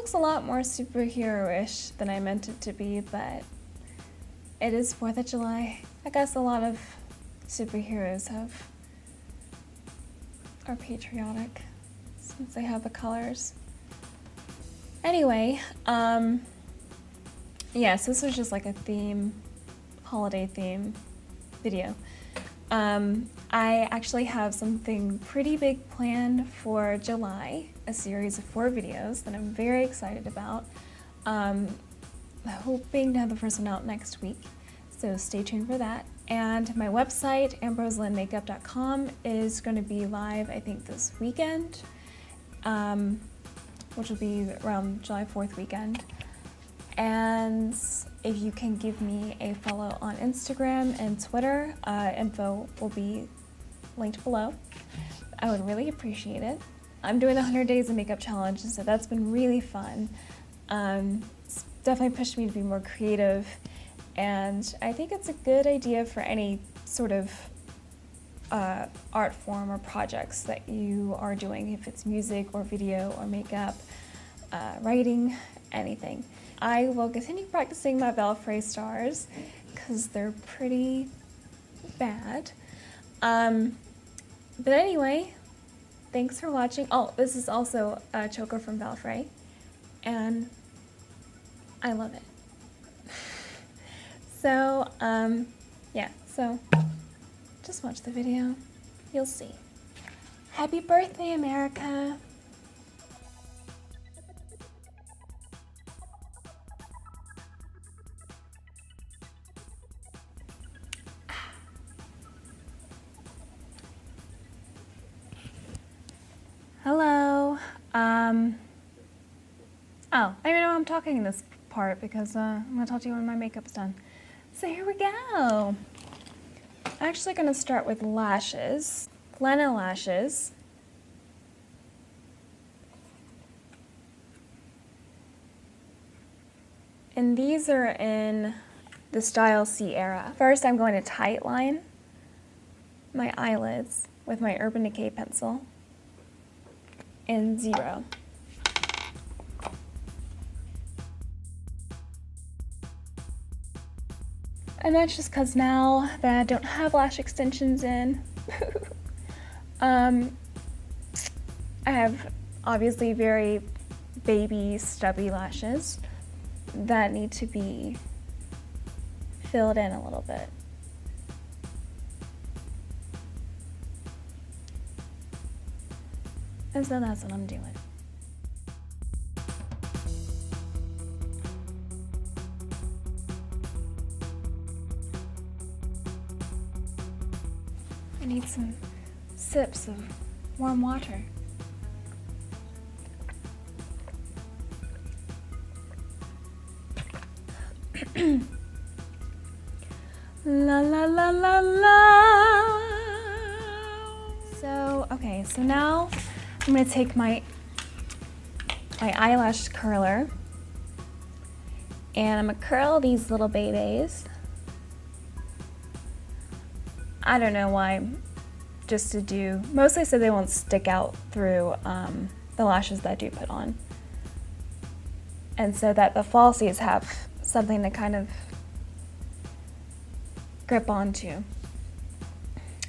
looks a lot more superhero-ish than I meant it to be, but it is 4th of July. I guess a lot of superheroes are patriotic since they have the colors. Anyway, yes, this was just like a holiday theme video. I actually have something pretty big planned for July, a series of 4 videos that I'm very excited about. Hoping to have the first one out next week, so stay tuned for that. And my website, ambrowslandmakeup.com, is going to be live, I think, this weekend, which will be around July 4th weekend. And if you can give me a follow on Instagram and Twitter, info will be linked below. I would really appreciate it. I'm doing the 100 Days of Makeup Challenge, so that's been really fun. It's definitely pushed me to be more creative, and I think it's a good idea for any sort of art form or projects that you are doing, if it's music or video or makeup, writing, anything. I will continue practicing my Valfre stars because they're pretty bad. But anyway, thanks for watching. Oh, this is also a choker from Valfre, and I love it. So, yeah, so just watch the video. You'll see. Happy birthday, America! Hello. Oh, I don't know I'm talking in this part because I'm going to talk to you when my makeup's done. So here we go. I'm actually going to start with lashes. Glenna lashes. And these are in the Style C era. First, I'm going to tight line my eyelids with my Urban Decay pencil in 0. And that's just because now that I don't have lash extensions in, I have obviously very baby stubby lashes that need to be filled in a little bit. And so that's what I'm doing. I need some sips of warm water. La la la la la. Okay, so now I'm going to take my eyelash curler and I'm going to curl these little babies. I don't know why, just to do, mostly so they won't stick out through the lashes that I do put on. And so that the falsies have something to kind of grip onto.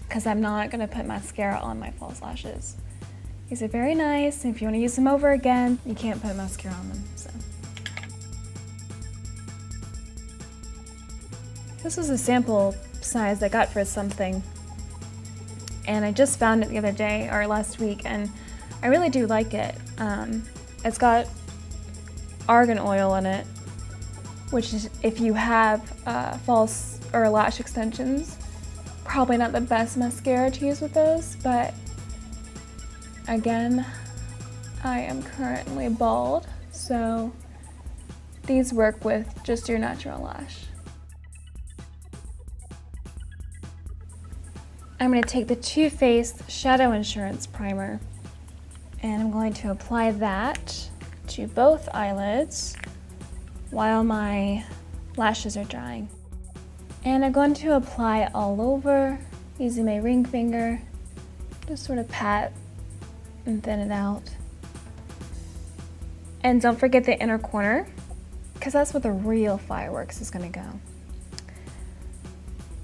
Because I'm not going to put mascara on my false lashes. These are very nice, and if you want to use them over again, you can't put mascara on them. So. This was a sample size I got for something, and I just found it the other day, or last week, and I really do like it. It's got argan oil in it, which is, if you have false or lash extensions, probably not the best mascara to use with those, but again, I am currently bald, so these work with just your natural lash. I'm going to take the Too Faced Shadow Insurance Primer, and I'm going to apply that to both eyelids while my lashes are drying. And I'm going to apply all over using my ring finger, just sort of pat and thin it out. And don't forget the inner corner, because that's where the real fireworks is going to go.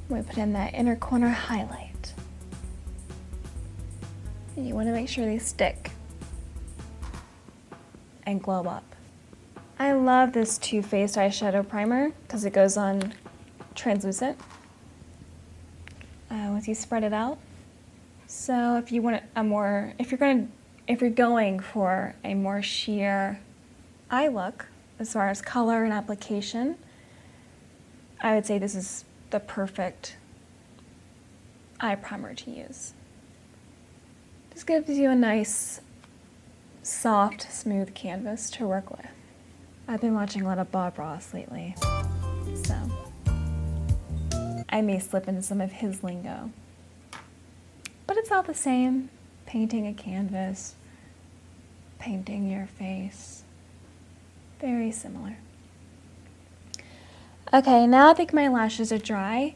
We put in that inner corner highlight. And you want to make sure they stick and glow up. I love this Too Faced eyeshadow primer because it goes on translucent once you spread it out. So if you want a more, if you're going for a more sheer eye look as far as color and application, I would say this is the perfect eye primer to use. Just gives you a nice, soft, smooth canvas to work with. I've been watching a lot of Bob Ross lately, so I may slip into some of his lingo. But it's all the same. Painting a canvas, painting your face. Very similar. Okay, now I think my lashes are dry.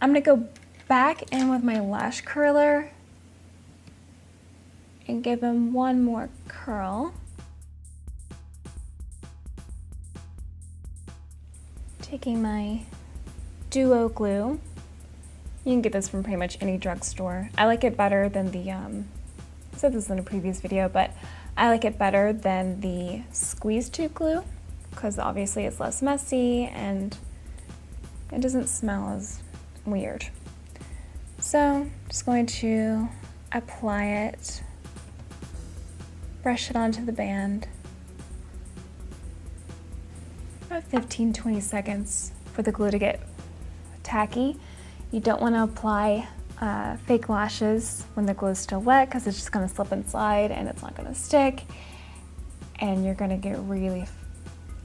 I'm gonna go back in with my lash curler and give them one more curl. Taking my Duo glue. You can get this from pretty much any drugstore. I like it better than the, I said this in a previous video, but I like it better than the squeeze tube glue because obviously it's less messy and it doesn't smell as weird. So I'm just going to apply it, brush it onto the band. About 15-20 seconds for the glue to get tacky. You don't want to apply fake lashes when the glue is still wet because it's just going to slip and slide and it's not going to stick and you're going to get really,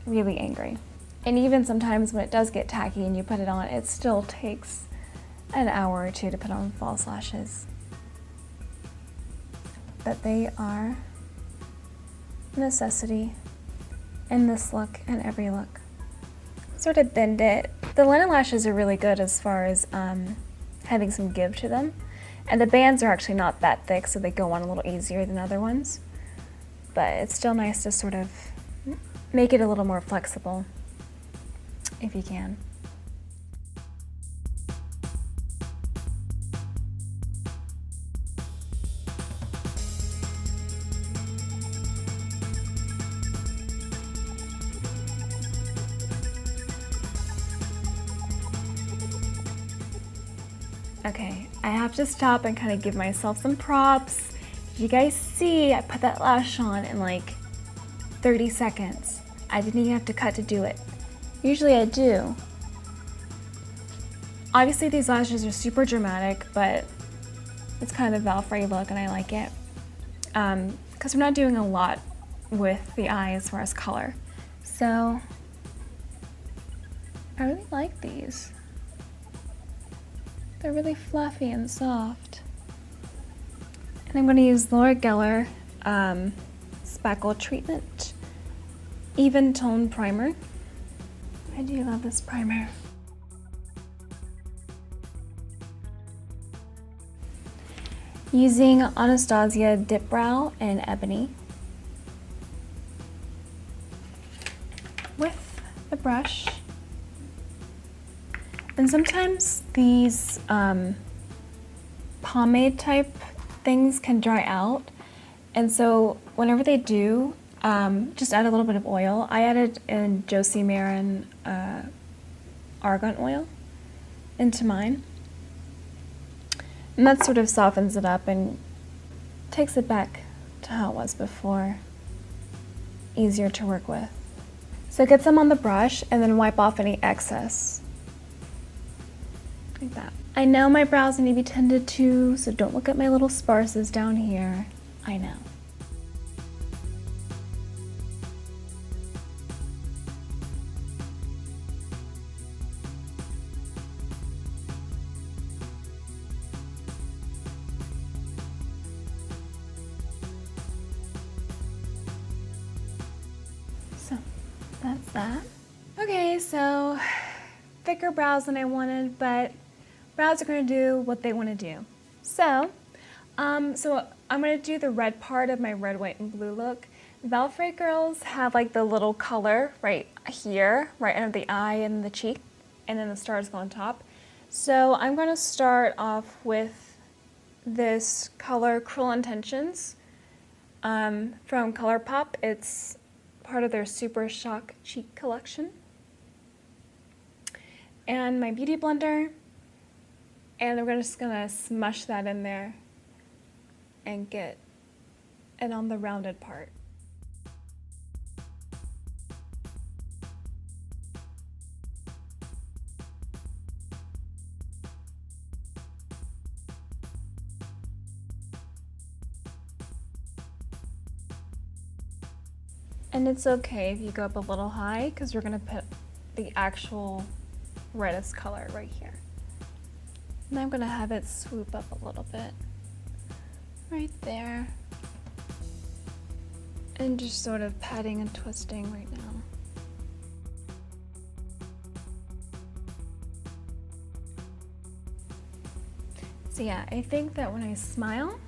really angry. And even sometimes when it does get tacky and you put it on, it still takes an hour or two to put on false lashes. But they are a necessity in this look and every look. Sort of bend it. The linen lashes are really good as far as having some give to them. And the bands are actually not that thick, so they go on a little easier than other ones. But it's still nice to sort of make it a little more flexible if you can. Okay, I have to stop and kind of give myself some props. Did you guys see I put that lash on in like 30 seconds? I didn't even have to cut to do it. Usually I do. Obviously these lashes are super dramatic, but it's kind of the Valfre look and I like it. Because we're not doing a lot with the eye as far as color. So I really like these. They're really fluffy and soft. And I'm going to use Laura Geller Spackle Treatment Even Tone Primer. I do love this primer. Using Anastasia Dip Brow in Ebony. With the brush. And sometimes these pomade type things can dry out. And so whenever they do, just add a little bit of oil. I added in Josie Marin argan oil into mine. And that sort of softens it up and takes it back to how it was before. Easier to work with. So get some on the brush and then wipe off any excess. Like that. I know my brows need to be tended to, so don't look at my little sparses down here. I know. So that's that. Okay, so thicker brows than I wanted, but brows are going to do what they want to do. So I'm going to do the red part of my red, white, and blue look. Valfre girls have like the little color right here, right under the eye and the cheek, and then the stars go on top. So I'm going to start off with this color Cruel Intentions from ColourPop. It's part of their Super Shock Cheek collection. And my beauty blender, and we're just going to smush that in there and get it on the rounded part. And it's okay if you go up a little high because we're going to put the actual reddest color right here. And I'm going to have it swoop up a little bit right there. And just sort of patting and twisting right now. So yeah, I think that when I smile,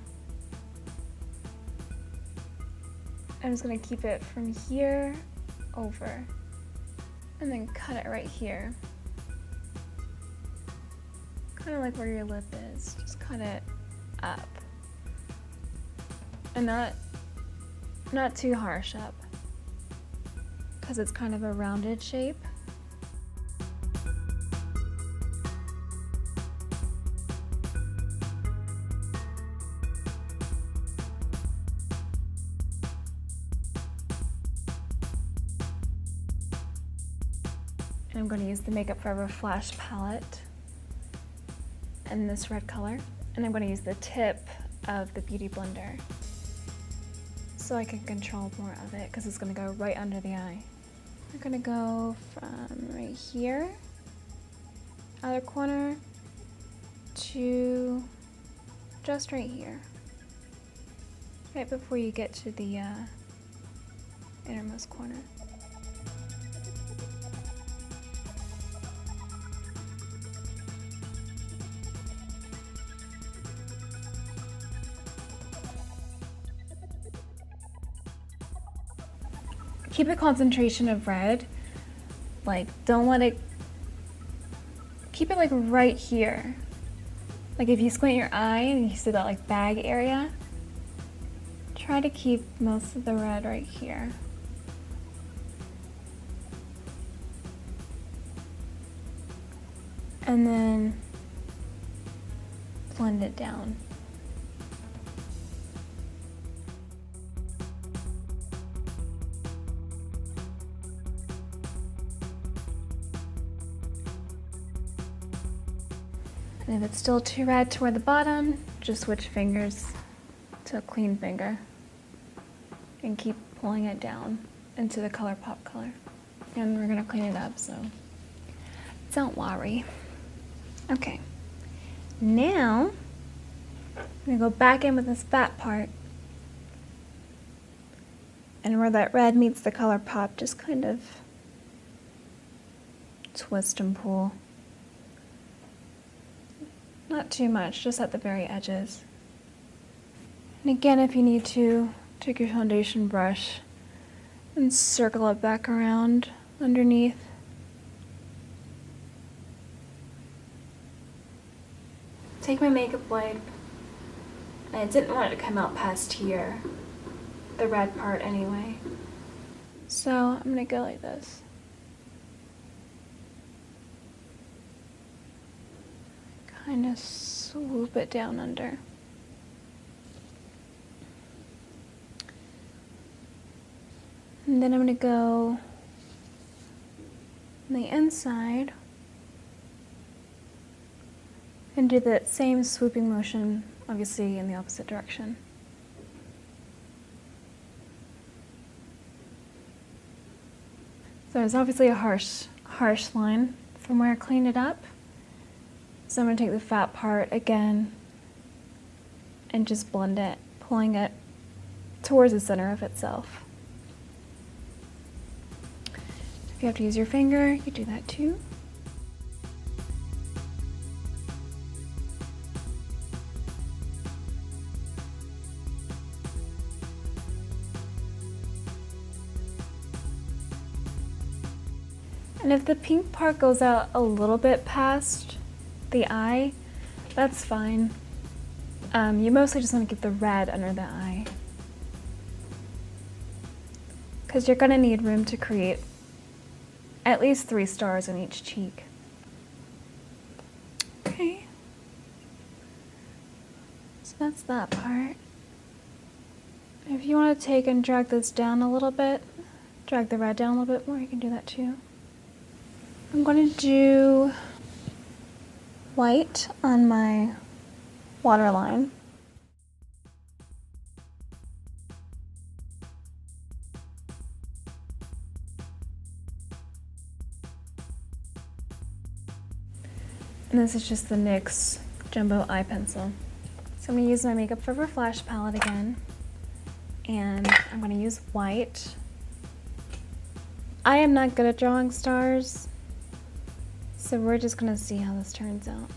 I'm just gonna keep it from here over and then cut it right here. Kind of like where your lip is, just cut it up. And not too harsh up, because it's kind of a rounded shape. And I'm going to use the Makeup Forever Flash palette in this red color. And I'm going to use the tip of the Beauty Blender so I can control more of it because it's going to go right under the eye. I'm going to go from right here, outer corner, to just right here, right before you get to the innermost corner. Keep a concentration of red, like don't let it, keep it like right here. Like if you squint your eye and you see that like bag area, try to keep most of the red right here. And then blend it down. And if it's still too red toward the bottom, just switch fingers to a clean finger and keep pulling it down into the ColourPop color. And we're gonna clean it up, so don't worry. Okay, now I'm gonna go back in with this fat part, and where that red meets the ColourPop, just kind of twist and pull. Not too much, just at the very edges. And again, if you need to, take your foundation brush and circle it back around underneath. Take my makeup wipe, and I didn't want it to come out past here, the red part anyway. So I'm gonna go like this. Kind of swoop it down under. And then I'm going to go on the inside and do that same swooping motion, obviously in the opposite direction. So there's obviously a harsh line from where I cleaned it up. So I'm going to take the fat part again and just blend it, pulling it towards the center of itself. If you have to use your finger, you do that too. And if the pink part goes out a little bit past the eye, that's fine. You mostly just want to get the red under the eye, because you're going to need room to create at least 3 stars on each cheek. Okay. So that's that part. If you want to take and drag this down a little bit, drag the red down a little bit more, you can do that too. I'm going to do white on my waterline. And this is just the NYX Jumbo Eye Pencil. So I'm going to use my Makeup Forever Flash palette again. And I'm going to use white. I am not good at drawing stars, so we're just going to see how this turns out.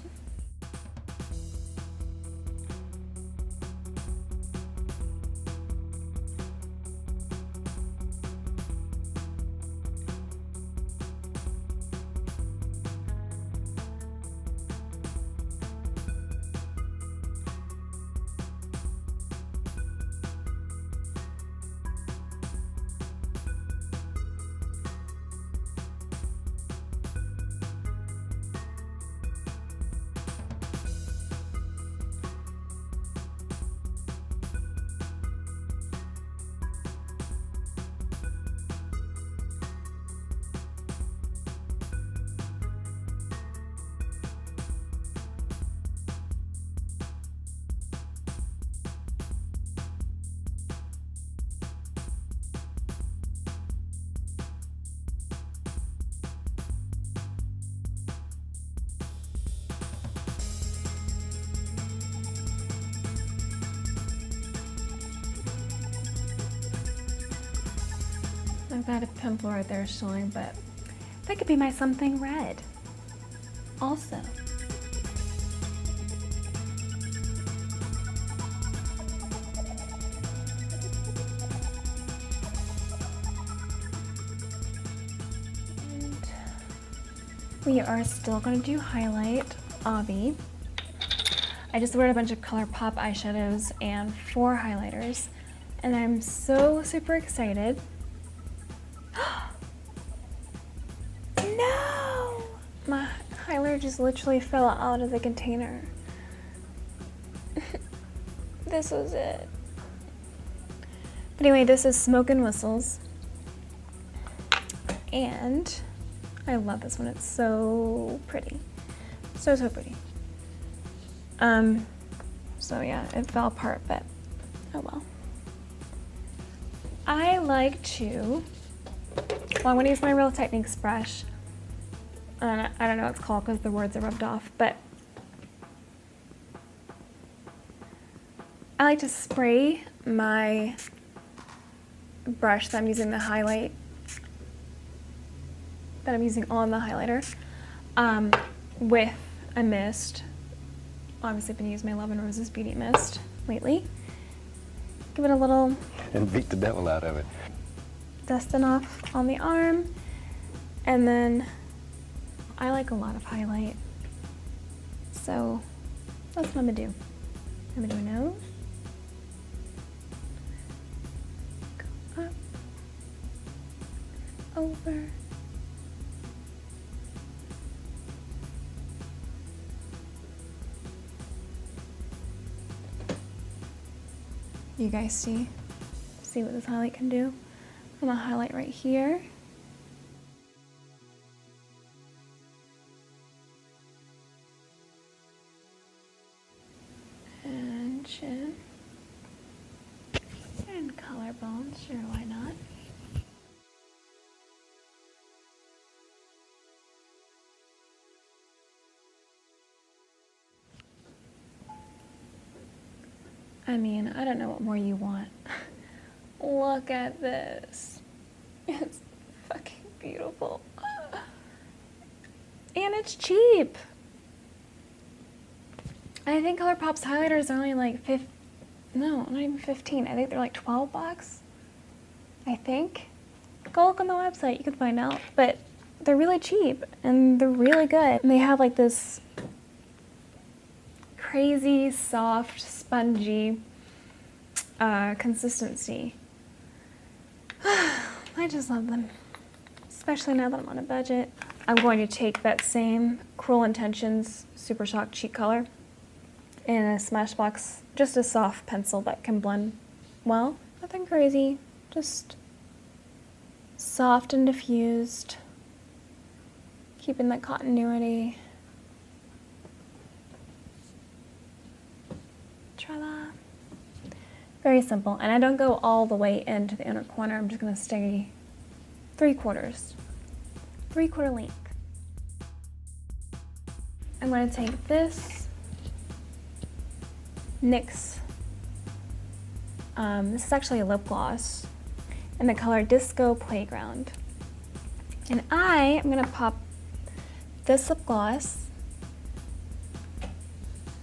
I've got a pimple right there showing, but that could be my something red also. And we are still going to do highlight, Avi. I just ordered a bunch of ColourPop eyeshadows and 4 highlighters, and I'm so super excited. No! My highlighter just literally fell out of the container. This was it. But anyway, this is Smoke and Whistles. And I love this one. It's so pretty. So, so pretty. So yeah, it fell apart, but oh well. I like to, well, I'm going to use my Real Techniques brush. I don't know what it's called because the words are rubbed off, but I like to spray my brush that I'm using the highlight, that I'm using on the highlighter, with a mist. Obviously I've been using my Love and Roses Beauty Mist lately. Give it a little... And beat the devil out of it. Dusting off on the arm, and then I like a lot of highlight, so that's what I'm gonna do. I'm gonna do a nose, go up, over, you guys see what this highlight can do? I'm gonna highlight right here. And chin. And collarbone, sure, why not? I mean, I don't know what more you want. Look at this. It's fucking beautiful. And it's cheap. I think ColourPop's highlighters are only like no, not even 15. I think they're like 12 bucks. I think. Go look on the website, you can find out. But they're really cheap and they're really good. And they have like this crazy, soft, spongy consistency. I just love them, especially now that I'm on a budget. I'm going to take that same Cruel Intentions Super Shock Cheek Color in a Smashbox, just a soft pencil that can blend well. Nothing crazy, just soft and diffused, keeping that continuity. Ta-da. Very simple, and I don't go all the way into the inner corner. I'm just gonna stay 3/4 length. I'm gonna take this NYX. This is actually a lip gloss in the color Disco Playground. And I am gonna pop this lip gloss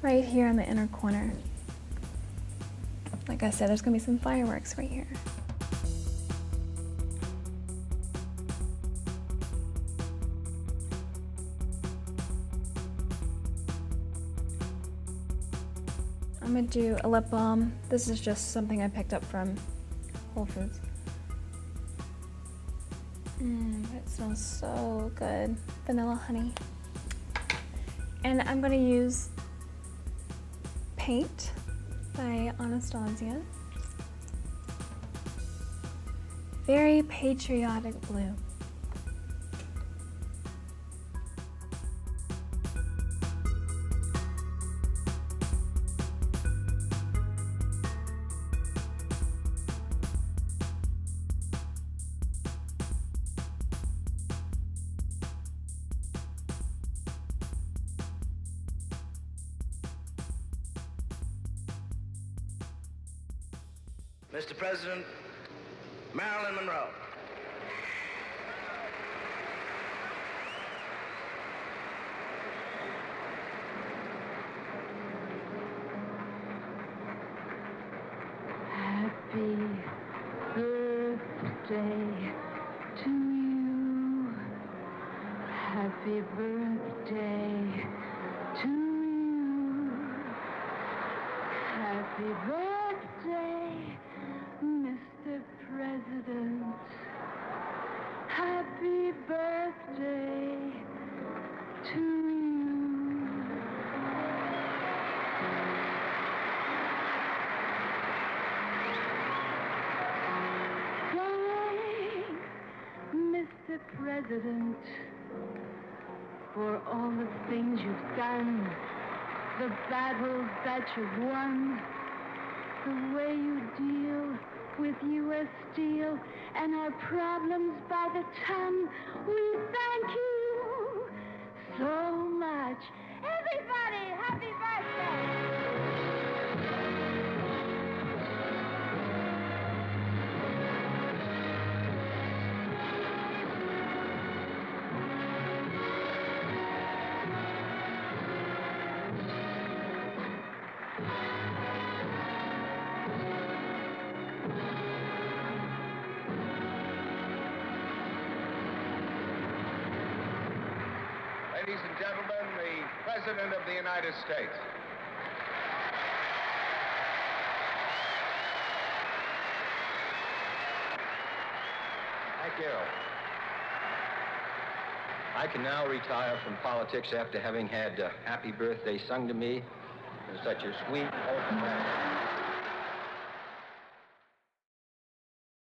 right here in the inner corner. Like I said, there's gonna be some fireworks right here. I'm gonna do a lip balm. This is just something I picked up from Whole Foods. It smells so good. Vanilla honey. And I'm gonna use Paint by Anastasia. Very patriotic blue. Mr. President, Marilyn Monroe. Happy birthday to you. Happy birthday to you. Happy birthday, Mr. President. Happy birthday to you. Thanks, Mr. President, for all the things you've done, the battles that you've won, the way you deal with U.S. Steel and our problems by the ton. We thank you so much. Everybody, happy birthday! Ladies and gentlemen, the President of the United States. Thank you. I can now retire from politics after having had Happy Birthday sung to me in such a sweet, open manner.